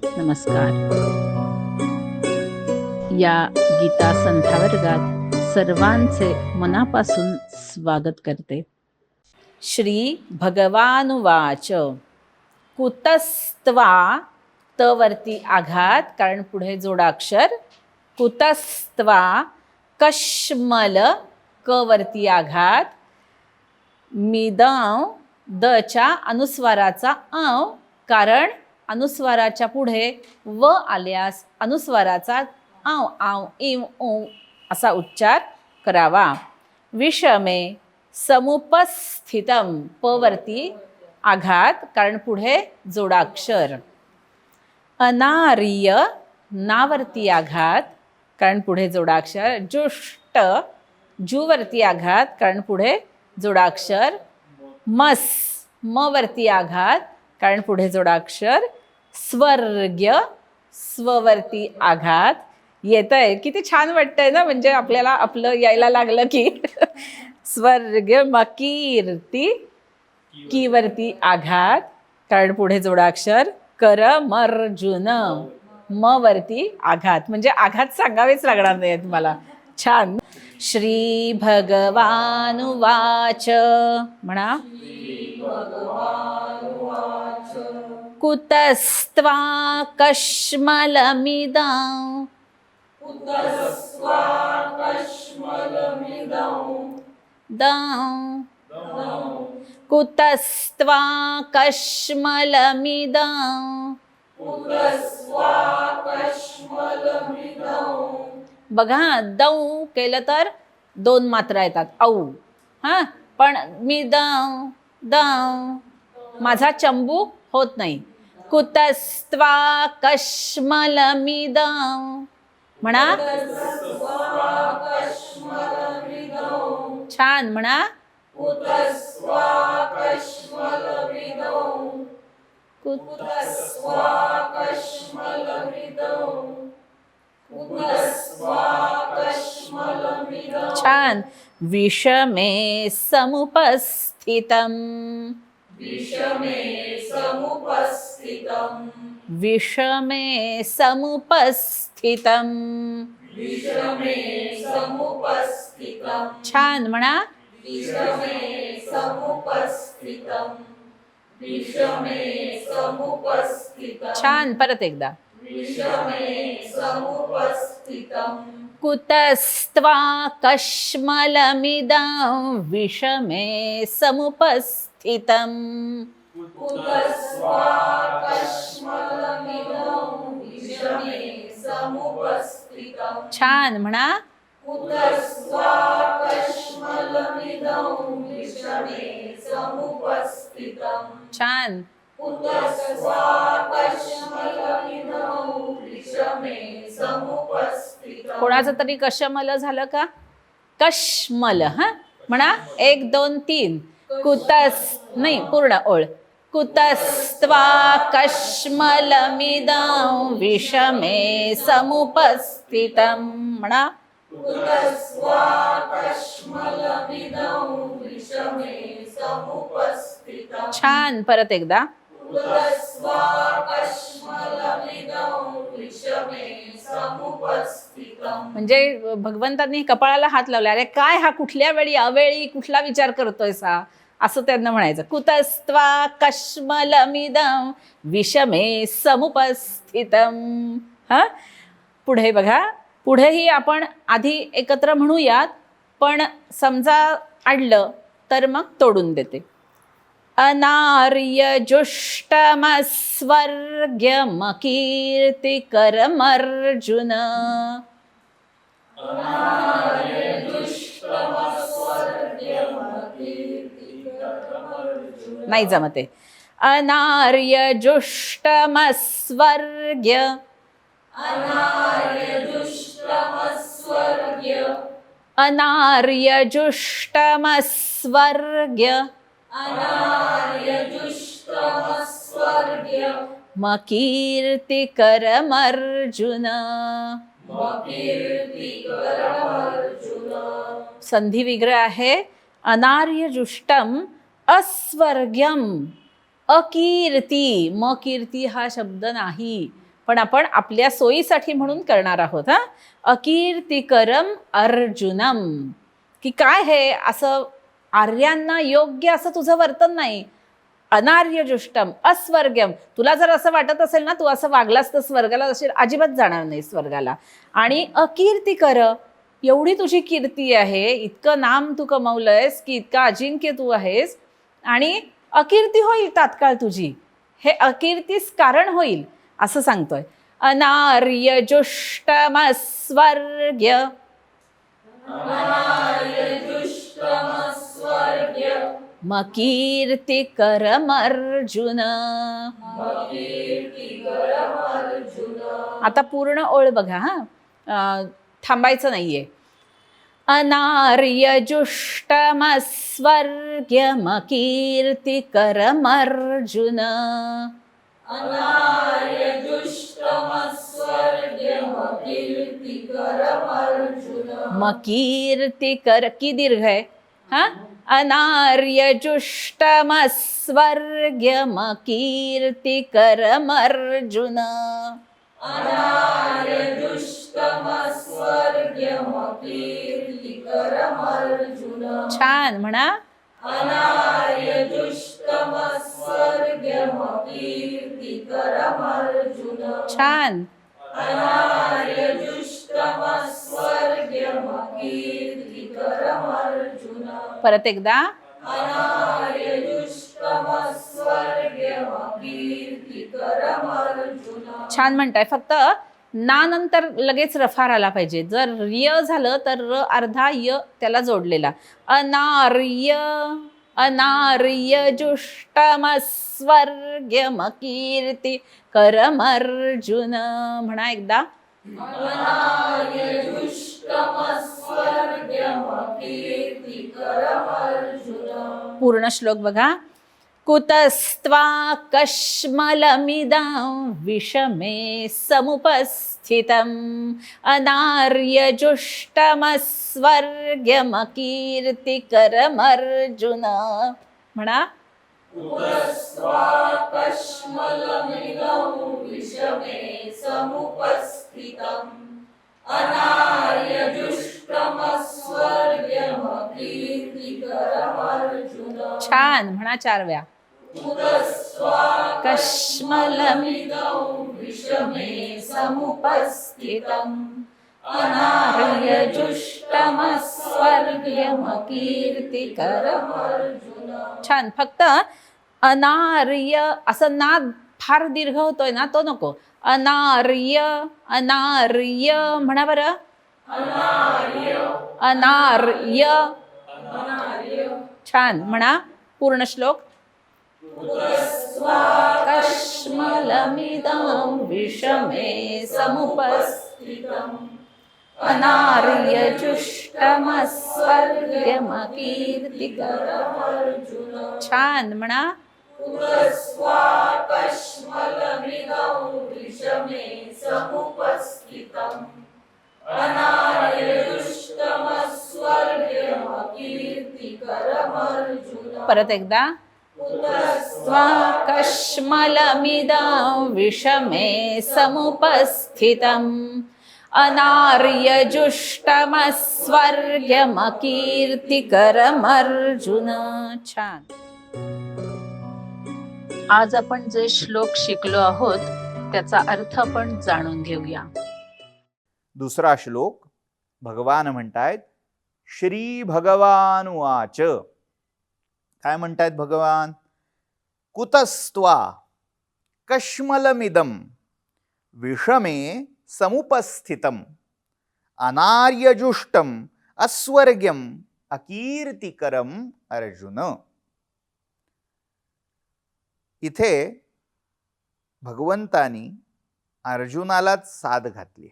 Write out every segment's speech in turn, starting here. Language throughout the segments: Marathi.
नमस्कार. या गीता संध्या वर्गात सर्वांचे मनापासून स्वागत करते. श्री भगवानुवाच. कुतस्त्वा, त वरती आघात कारण पुढे जोडाक्षर. कुतस्त्वा कश्मल, क वरती आघात. मिदं, दच्या अनुस्वाराचा अ कारण अनुस्वाराच्या पुढे व आल्यास अनुस्वाराचा आव आव इव उ असा उच्चार करावा. विषमे समुपस्थितम, प वरती आघात कारण पुढे जोडाक्षर. अनार्य, नावरती आघात कारण पुढे जोडाक्षर. जुष्ट, जू वरती आघात कारण पुढे जोडाक्षर. मस, म वरती आघात कारण पुढे जोडाक्षर. स्वर्ग्य, स्ववरती आघात. येतंय, किती छान वाटतंय ना, म्हणजे आपल्याला आपलं यायला लागलं की. स्वर्ग्य. मकीर्ती, की वरती आघात कारण पुढे जोडाक्षर. करमर्जुन, म वरती आघात, म्हणजे आघात सांगावेच लागणार नाहीत मला. छान. श्री भगवानुवाच. म्हणा. कुतस्त्वा कश्मलमिदं दं. कुतस्त्वा कश्मलमिदं. बघा, दौ केलं तर दोन मात्रा येतात, औ. हां, पण मिदं दं माझा चंबू होत नाही. कुतस्त्वा कश्मलमिदं. म्हणा. छान. म्हणा. छान. विषमे समुपस्थितम्. विषमे समुपस्थितम्. छान. म्हणा. छान. परत एकदा. कुतस्त्वा कश्मलमिदं विषमे समुपस्थितम्. छान. म्हणा. छान. कोणाचं तरी कशमल झालं का? कश्मल. हा, म्हणा. 1 2 3. कुतस नाही, पूर्ण ओळ. कुतस्त्वा कश्मलमिदं विषमे समुपस्थितम्. म्हणा. छान. परत एकदा. म्हणजे भगवंतांनी कपाळाला हात लावला. अरे काय हा कुठल्या वेळी अवेळी कुठला विचार करतोय सा, असं त्यांना म्हणायचं. कुतस्त्वा कश्मलमिदं विषमे समुपस्थितम्. हा, पुढे बघा. पुढेही आपण आधी एकत्र म्हणूयात, पण समजा अडलं तर मग तोडून देते. अनार्यजुष्टमस्वर्ग्यमकीर्तिकरमर्जुन. नाही जमते. अनार्यजुष्टमस्वर्ग्य. अनार्यजुष्टमस्वर्ग्य. मकीर्तिकरमर्जुन. संधी विग्रह आहे. अनार्यजुष्टम अस्वर्ग्यम. अकीर्ती, म कीर्ती हा शब्द नाही. पण आपण आपल्या सोयीसाठी म्हणून करणार आहोत. हा, अकीर्तिकरम अर्जुनम, की काय हे असं आर्यांना योग्य असं तुझं वर्तन नाही. अनार्यजुष्टम अस्वर्ग्यम, तुला जर असं वाटत असेल ना तू असं वागलास तर स्वर्गाला असेल, अजिबात जाणार नाही स्वर्गाला. आणि अकीर्तिकर, एवढी तुझी कीर्ती आहे, इतकं नाम तू कमवलंयस की इतका अजिंक्य तू आहेस, आणि अकीर्ती होईल तात्काळ तुझी, हे अकीर्तीस कारण होईल असं सांगतोय. अनार्यजुष्टमस्वर्ग्य मकीर्तिकरम अर्जुन. आता पूर्ण ओळ बघा हा, थांबायचं नाहीये. अनार्यजुष्टमस्वर्ग्य मकीर्तिकरम अर्जुन. मकीर्तिकर की दीर्घ आहे हा. अनार्यजुष्टमस्वर्ग्य मकीर्तिकरम अर्जुन. छान म्हणा. छान. परत एकदा. छान म्हणताय. फक्त ना नंतर लगेच रफार आला पाहिजे. जर य झालं तर र अर्धा य त्याला जोडलेला. अनार्य अनार्यजुष्टमस्वर्ग्यमकीर्तिकरम अर्जुन. म्हणा एकदा. पूर्ण श्लोक बघा. कुतस्त्वा कश्मलमिदं विषमे समुपस्थितम् अनार्यजुष्टमस्वर्ग्यमकीर्तिकरम अर्जुन. म्हणा. छान म्हणा 4 वेळा. कश्मलमिदं विषमे समुपस्थितम् अनार्यजुष्टमस्वर्ग्यमकीर्तिकरम अर्जुन. छान. फक्त अनार्य असं ना फार दीर्घ होतोय ना, तो नको. अनार्य अनार्य म्हणा बरं. अनार्य. छान म्हणा. पूर्ण श्लोक. कश्मलमिदं विषमे समुपस्थितम् अनार्यजुष्टमस्वर्ग्यमकीर्तिकरम अर्जुन. छान म्हणा. परत एकदा. कश्मलमिदं विषमे समुपस्थितम् अनार्यजुष्टमस्वर्ग्यमकीर्तिकरम अर्जुन. छान. आज आपण जे श्लोक शिकलो आहोत त्याचा अर्थ आपण जाणून घेऊया. दुसरा श्लोक भगवान म्हणतायत, श्री भगवान उवाच. काय म्हणतायत भगवान? कुतस्त्वा कश्मलमिदं विषमे समुपस्थितम् अनार्यजुष्टम अस्वर्ग्यम अकीर्तिकरम अर्जुन. इथे भगवंतानी अर्जुनालाच साद घातली.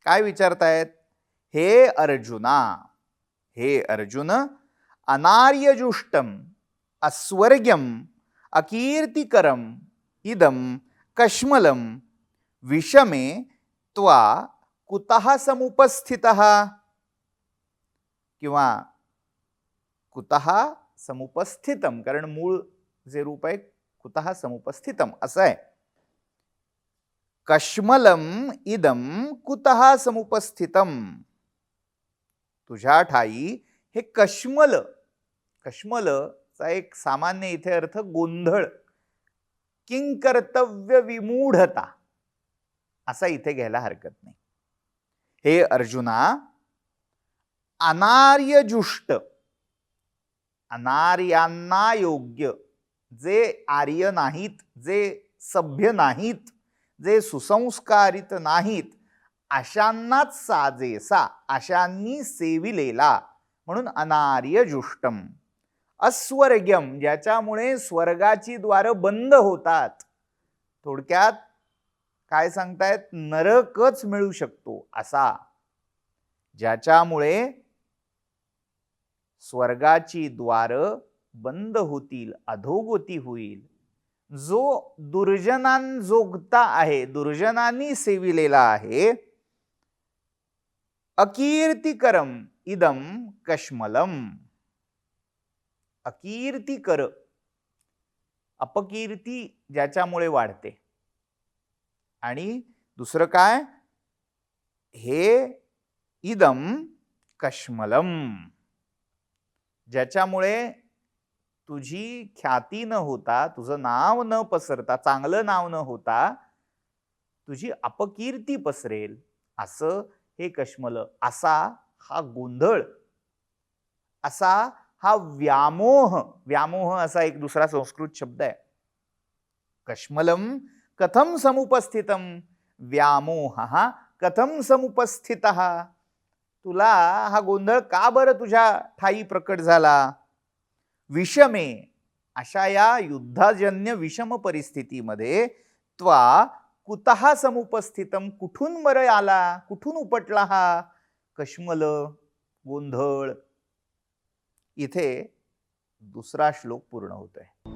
काय विचारतायत? हे अर्जुना, हे अर्जुन, अनार्यजुष्टम अस्वर्ग्यम अकीर्तिकरम इदम कश्मलम विषमे त्वा कुतः समुपस्थितः. किंवा कुतः समुपस्थितम, कारण मूळ जे रूप आहे कुतः समुपस्थितम असं आहे. कश्मलम इदम कुतः समुपस्थितम. तुझ्या ठाई हे कश्मल, कश्मलचा एक सामान्य इथे अर्थ गोंधळ, किंकर्तव्य विमूढता असा इथे घ्यायला हरकत नाही. हे अर्जुना, अनार्यजुष्ट, अनार्यांना योग्य, जे आर्य नाहीत, जे सभ्य नाहीत, जे सुसंस्कारित नाहीत, अशांनाच साजेसा, अशांनी सेविलेला म्हणून अनार्यजुष्टम. अस्वर्ग्यम, ज्याच्यामुळे स्वर्गाची द्वारं बंद होतात. थोडक्यात काय सांगतायत, नरकच मिळू शकतो असा, ज्याच्यामुळे स्वर्गाची द्वारं बंद होतील, अधोगती होईल. जो दुर्जनांजोगता आहे, दुर्जनांनी सेविलेला आहे. अकीर्तिकरम इदम कश्मलम. अकीर्तिकर, अपकीर्ती ज्याच्यामुळे वाढते. आणि दुसरं काय, हे इदम कश्मलम, ज्याच्यामुळे तुझी ख्याती न होता, तुझं नाव न पसरता, चांगलं नाव न होता, तुझी अपकीर्ती पसरेल असं हे कश्मल, असा हा गोंधळ, असा हा व्यामोह. व्यामोह असा एक दुसरा संस्कृत शब्द आहे. कश्मलम कथम समुपस्थितम, व्यामोह कथम समुपस्थितः. तुला हा गोंधळ का बरं तुझ्या ठाई प्रकट झाला. विषमे, अशा या युद्धाजन्य विषम परिस्थितीमध्ये त्वा कुतः समुपस्थितम, कुठून बरं आला, कुठून उपटला हा कश्मल, गोंधळ. इथे दुसरा श्लोक पूर्ण होतोय.